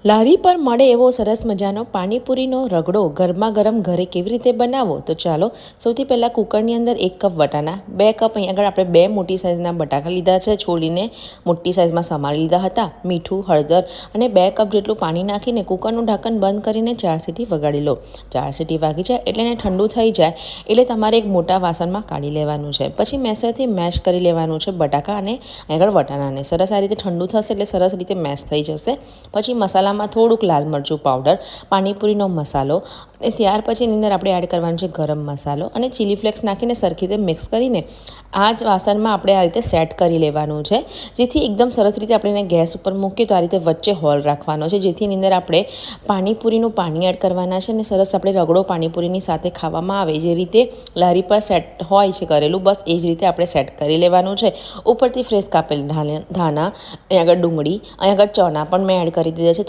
લારી પર મળે એવો સરસ મજાનો પાણીપુરીનો રગડો ગરમા ગરમ ઘરે કેવી રીતે બનાવો તો ચાલો સૌથી પહેલાં કુકરની અંદર 1 કપ વટાણા 2 કપ અહીં આગળ આપણે 2 મોટી સાઇઝના બટાકા લીધા છે, છોલીને મોટી સાઇઝમાં સમારી લીધા હતા, મીઠું, હળદર અને 2 કપ જેટલું પાણી નાખીને કુકરનું ઢાંકણ બંધ કરીને 4 સીટી વગાડી લો। 4 સીટી વાગી જાય એટલે એને ઠંડુ થઈ જાય એટલે તમારે એક મોટા વાસણમાં કાઢી લેવાનું છે। પછી મેસરથી મેશ કરી લેવાનું છે બટાકા અને આગળ વટાણાને સરસ આ રીતે ઠંડુ થશે એટલે સરસ રીતે મેશ થઈ જશે। પછી મસાલામાં થોડુંક લાલ મરચું પાવડર, પાણીપુરીનો મસાલો અને ત્યાર પછી એની અંદર આપણે એડ કરવાનું છે ગરમ મસાલો અને ચીલી ફ્લેક્સ નાખીને સરખી રીતે મિક્સ કરીને આ જ વાસણમાં આપણે આ રીતે સેટ કરી લેવાનું છે, જેથી એકદમ સરસ રીતે આપણે એને ગેસ ઉપર મૂકીએ તો આ રીતે વચ્ચે હોલ રાખવાનો છે, જેથી એની અંદર આપણે પાણીપુરીનું પાણી એડ કરવાના છે અને સરસ આપણે રગડો પાણીપુરીની સાથે ખાવામાં આવે જે રીતે લારી પર સેટ હોય છે કરેલું, બસ એ જ રીતે આપણે સેટ કરી લેવાનું છે। ઉપરથી ફ્રેશ કાપેલ ધાણા, અહીં આગળ ડુંગળી, અહીં આગળ ચણા પણ મેં એડ કરી દીધા છે,